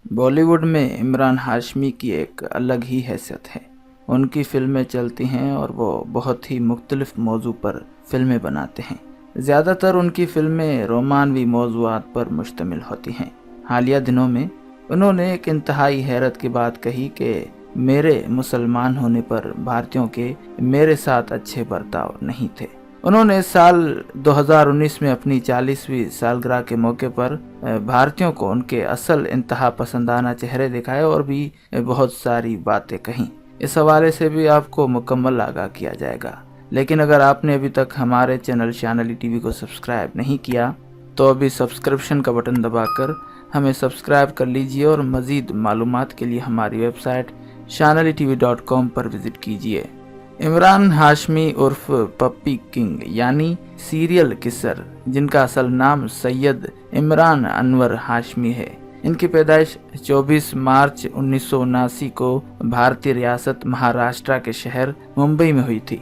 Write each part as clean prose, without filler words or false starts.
बॉलीवुड में इमरान हाशमी की एक अलग ही हैसियत है। उनकी फिल्में चलती हैं और वो बहुत ही मुख्तलिफ मौजू पर फिल्में बनाते हैं। ज़्यादातर उनकी फिल्में रोमानवी मौज़ूआत पर मुश्तमिल होती हैं। हालिया दिनों में उन्होंने एक इंतहाई हैरत की बात कही कि मेरे मुसलमान होने पर भारतीयों के मेरे साथ अच्छे बर्ताव नहीं थे। उन्होंने साल 2019 में अपनी 40वीं सालगिरह के मौके पर भारतीयों को उनके असल इंतहा पसंदाना चेहरे दिखाए और भी बहुत सारी बातें कहीं। इस हवाले से भी आपको मुकम्मल आगाह किया जाएगा। लेकिन अगर आपने अभी तक हमारे चैनल शान-अली टीवी को सब्सक्राइब नहीं किया तो अभी सब्सक्रिप्शन का बटन दबाकर हमें सब्सक्राइब कर लीजिए और मज़ीद मालूमात के लिए हमारी वेबसाइट shanalitv.com पर विज़िट कीजिए। इमरान हाशमी उर्फ पप्पी किंग यानी सीरियल किसर, जिनका असल नाम सैयद इमरान अनवर हाशमी है। इनकी पैदाइश 24 मार्च 1979 को भारतीय रियासत महाराष्ट्र के शहर मुंबई में हुई थी।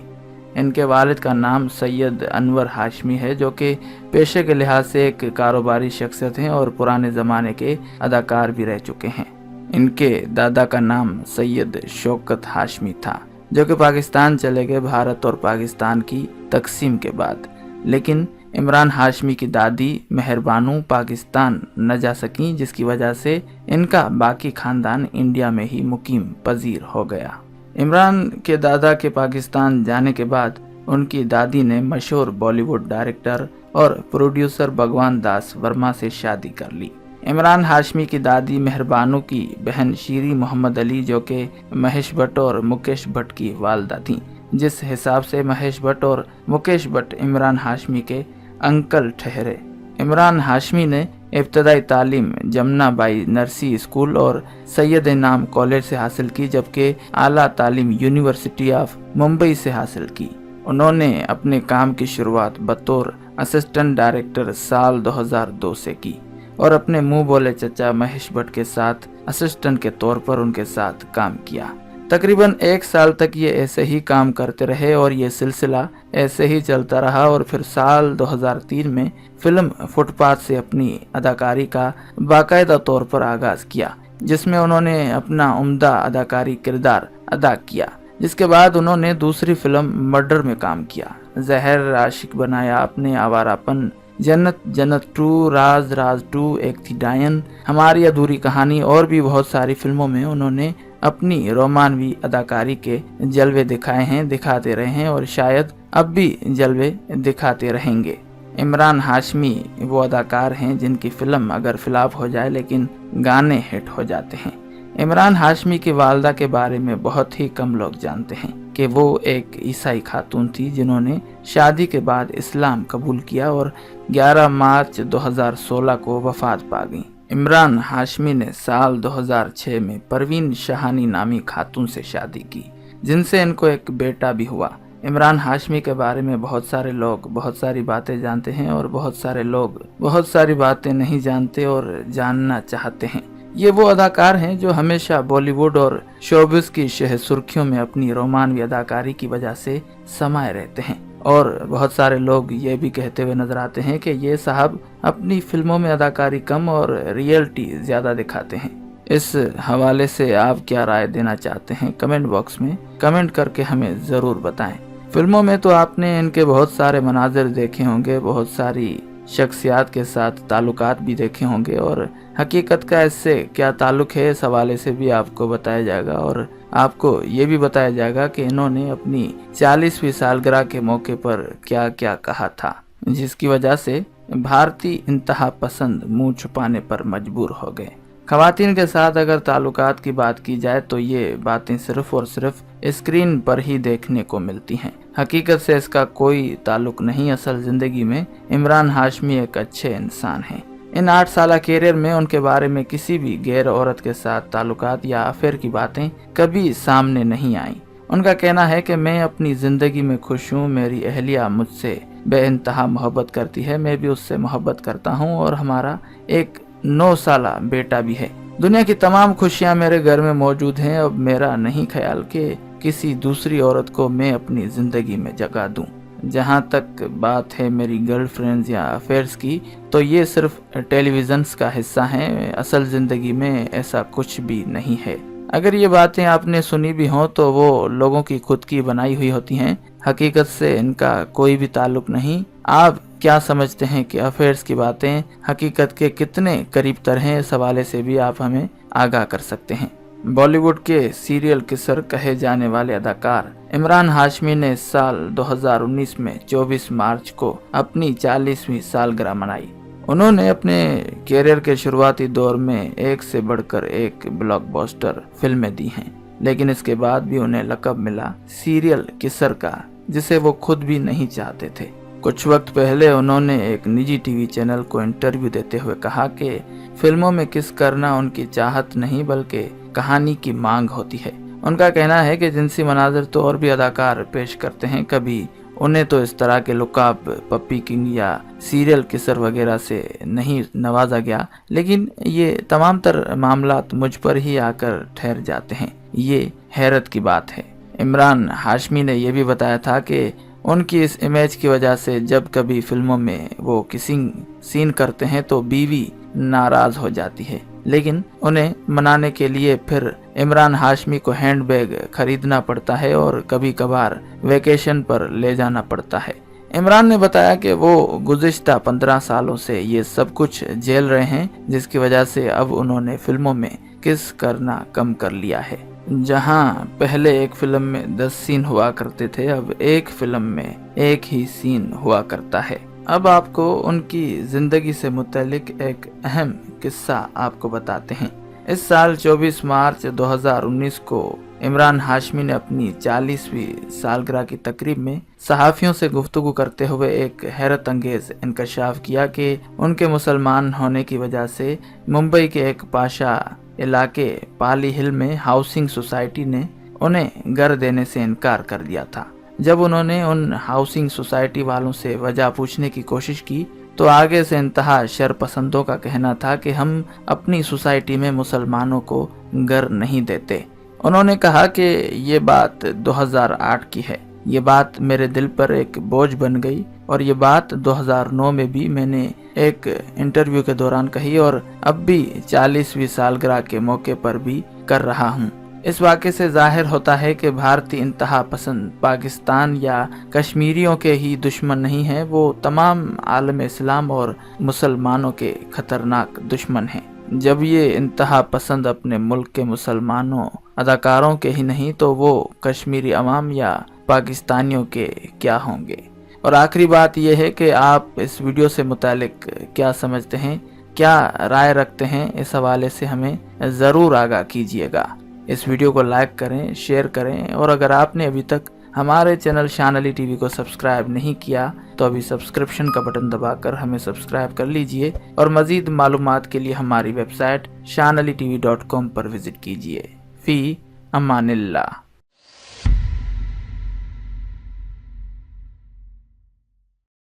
इनके वालिद का नाम सैयद अनवर हाशमी है, जो कि पेशे के लिहाज से एक कारोबारी शख्सियत हैं और पुराने ज़माने के अदाकार भी रह चुके हैं। इनके दादा का नाम सैयद शौकत हाशमी था, जो कि पाकिस्तान चले गए भारत और पाकिस्तान की तकसीम के बाद। लेकिन इमरान हाशमी की दादी मेहरबानू पाकिस्तान न जा सकीं, जिसकी वजह से इनका बाकी खानदान इंडिया में ही मुकीम पजीर हो गया। इमरान के दादा के पाकिस्तान जाने के बाद उनकी दादी ने मशहूर बॉलीवुड डायरेक्टर और प्रोड्यूसर भगवान दास वर्मा से शादी कर ली। इमरान हाशमी की दादी मेहरबानू की बहन शीरी मोहम्मद अली, जो कि महेश भट्ट और मुकेश भट्ट की वालदा थीं। जिस हिसाब से महेश भट्ट और मुकेश भट्ट इमरान हाशमी के अंकल ठहरे। इमरान हाशमी ने इब्तदाई तालीम जमुना बाई नरसी स्कूल और सैयद इनाम कॉलेज से हासिल की, जबकि आला तालीम यूनिवर्सिटी ऑफ मुंबई से हासिल की। उन्होंने अपने काम की शुरुआत बतौर असिस्टेंट डायरेक्टर साल 2002 से की और अपने मुंह बोले चचा महेश भट्ट के साथ असिस्टेंट के तौर पर उनके साथ काम किया। तकरीबन 1 साल तक ये ऐसे ही काम करते रहे और ये सिलसिला ऐसे ही चलता रहा और फिर साल 2003 में फिल्म फुटपाथ से अपनी अदाकारी का बाकायदा तौर पर आगाज किया, जिसमें उन्होंने अपना उम्दा अदाकारी किरदार अदा किया। जिसके बाद उन्होंने दूसरी फिल्म मर्डर में काम किया। जहर आशिक बनाया आपने, आवारापन, जन्नत जन्नत 2, राज राज 2, एक थी डायन, हमारी अधूरी कहानी और भी बहुत सारी फिल्मों में उन्होंने अपनी रोमानवी अदाकारी के जलवे दिखाए हैं, दिखाते रहे हैं और शायद अब भी जलवे दिखाते रहेंगे। इमरान हाशमी वो अदाकार हैं जिनकी फिल्म अगर फ्लॉप हो जाए लेकिन गाने हिट हो जाते हैं। इमरान हाशमी की वालदा के बारे में बहुत ही कम लोग जानते हैं कि वो एक ईसाई खातून थी, जिन्होंने शादी के बाद इस्लाम कबूल किया और 11 मार्च 2016 को वफात पा गई। इमरान हाशमी ने साल 2006 में परवीन शाहानी नामी खातून से शादी की, जिनसे इनको एक बेटा भी हुआ। इमरान हाशमी के बारे में बहुत सारे लोग बहुत सारी बातें जानते हैं और बहुत सारे लोग बहुत सारी बातें नहीं जानते और जानना चाहते हैं। ये वो अदाकार हैं जो हमेशा बॉलीवुड और शोबिस की शह सुर्खियों में अपनी रोमानवी अदाकारी की वजह से समाये रहते हैं और बहुत सारे लोग ये भी कहते हुए नजर आते हैं कि ये साहब अपनी फिल्मों में अदाकारी कम और रियलिटी ज्यादा दिखाते हैं। इस हवाले से आप क्या राय देना चाहते हैं? कमेंट बॉक्स में कमेंट करके हमें ज़रूर बताएं। फिल्मों में तो आपने इनके बहुत सारे मनाजिर देखे होंगे, बहुत सारी शख्सियात के साथ ताल्लुकात भी देखे होंगे और हकीकत का इससे क्या ताल्लुक है, इस हवाले से भी आपको बताया जाएगा और आपको ये भी बताया जाएगा कि इन्होंने अपनी 40वीं सालगिरह के मौके पर क्या क्या कहा था, जिसकी वजह से भारतीय इंतहा पसंद मुंह छुपाने पर मजबूर हो गए। खवातीन के साथ अगर ताल्लुकात की बात की जाए तो ये बातें सिर्फ और सिर्फ स्क्रीन पर ही देखने को मिलती हैं। हकीकत से इसका कोई ताल्लुक नहीं। असल जिंदगी में इमरान हाशमी एक अच्छे इंसान हैं। इन 8 साल कैरियर में उनके बारे में किसी भी गैर औरत के साथ ताल्लुकात या अफेयर की बातें कभी सामने नहीं आई। उनका कहना है कि मैं अपनी जिंदगी में खुश हूँ, मेरी अहलिया मुझसे बेइंतहा मोहब्बत करती है, मैं भी उससे मोहब्बत करता हूँ और हमारा एक 9 साला बेटा भी है। दुनिया की तमाम खुशियाँ मेरे घर में मौजूद हैं। अब मेरा नहीं ख्याल कि किसी दूसरी औरत को मैं अपनी जिंदगी में जगह दूं। जहाँ तक बात है मेरी गर्लफ्रेंड्स या अफेयर्स की, तो ये सिर्फ टेलीविजन्स का हिस्सा हैं, असल ज़िंदगी में ऐसा कुछ भी नहीं है। अगर ये बातें आपने सुनी भी हों तो वो लोगों की खुद की बनाई हुई होती हैं, हकीकत से इनका कोई भी ताल्लुक नहीं। आप क्या समझते हैं कि अफेयर्स की बातें हकीकत के कितने करीब तर हैं, इस हवाले से भी आप हमें आगाह कर सकते हैं। बॉलीवुड के सीरियल किसर कहे जाने वाले अदाकार इमरान हाशमी ने साल 2019 में 24 मार्च को अपनी 40वीं सालगिरह मनाई। उन्होंने अपने कैरियर के शुरुआती दौर में एक से बढ़कर एक ब्लॉकबस्टर फिल्में दी हैं, लेकिन इसके बाद भी उन्हें लक़ब मिला सीरियल किसर का, जिसे वो खुद भी नहीं चाहते थे। कुछ वक्त पहले उन्होंने एक निजी टीवी चैनल को इंटरव्यू देते हुए कहा कि फिल्मों में किस करना उनकी चाहत नहीं बल्कि कहानी की मांग होती है। उनका कहना है कि जिनसी मनाजर तो और भी अदाकार पेश करते हैं, कभी उन्हें तो इस तरह के लुकाप, पप्पी किंग या सीरियल किसर वगैरह से नहीं नवाजा गया, लेकिन ये तमाम तर मामलात मुझ पर ही आकर ठहर जाते हैं। ये हैरत की बात है। इमरान हाशमी ने यह भी बताया था कि उनकी इस इमेज की वजह से जब कभी फिल्मों में वो किसिंग सीन करते हैं तो बीवी नाराज हो जाती है, लेकिन उन्हें मनाने के लिए फिर इमरान हाशमी को हैंडबैग खरीदना पड़ता है और कभी कभार वेकेशन पर ले जाना पड़ता है। इमरान ने बताया कि वो गुज़िश्ता 15 सालों से ये सब कुछ झेल रहे हैं, जिसकी वजह से अब उन्होंने फिल्मों में किस करना कम कर लिया है। जहां पहले एक फिल्म में 10 सीन हुआ करते थे, अब एक फिल्म में एक ही सीन हुआ करता है। अब आपको उनकी जिंदगी से मुतालिक एक अहम किस्सा आपको बताते हैं। इस साल 24 मार्च 2019 को इमरान हाशमी ने अपनी 40वीं सालगिरह की तकरीब में सहाफ़ियों से गुफ्तगू करते हुए एक हैरत अंगेज इंकशाफ किया कि उनके मुसलमान होने की वजह से मुंबई के एक पाशा इलाके पाली हिल में हाउसिंग सोसाइटी ने उन्हें घर देने से इनकार कर दिया था। जब उन्होंने उन हाउसिंग सोसाइटी वालों से वजह पूछने की कोशिश की तो आगे से इंतहा शरपसंदों का कहना था कि हम अपनी सोसाइटी में मुसलमानों को घर नहीं देते। उन्होंने कहा कि ये बात 2008 की है। ये बात मेरे दिल पर एक बोझ बन गई और ये बात 2009 में भी मैंने एक इंटरव्यू के दौरान कही और अब भी 40वीं सालगिरह के मौके पर भी कर रहा हूँ। इस वाक़े से जाहिर होता है कि भारतीय इंतहा पसंद पाकिस्तान या कश्मीरियों के ही दुश्मन नहीं है, वो तमाम आलम इस्लाम और मुसलमानों के खतरनाक दुश्मन हैं। जब ये इंतहा पसंद अपने मुल्क के मुसलमानों अदाकारों के ही नहीं तो वो कश्मीरी अवाम या पाकिस्तानियों के क्या होंगे। और आखिरी बात यह है कि आप इस वीडियो से मुतालिक क्या समझते हैं, क्या राय रखते हैं, इस हवाले से हमें ज़रूर आगाह कीजिएगा। इस वीडियो को लाइक करें, शेयर करें और अगर आपने अभी तक हमारे चैनल शान अली टीवी को सब्सक्राइब नहीं किया तो अभी सब्सक्रिप्शन का बटन दबाकर हमें सब्सक्राइब कर लीजिए और मज़ीद मालूमात के लिए हमारी वेबसाइट shanalitv.com पर विज़िट कीजिए। फ़ी अमानिल्लाह।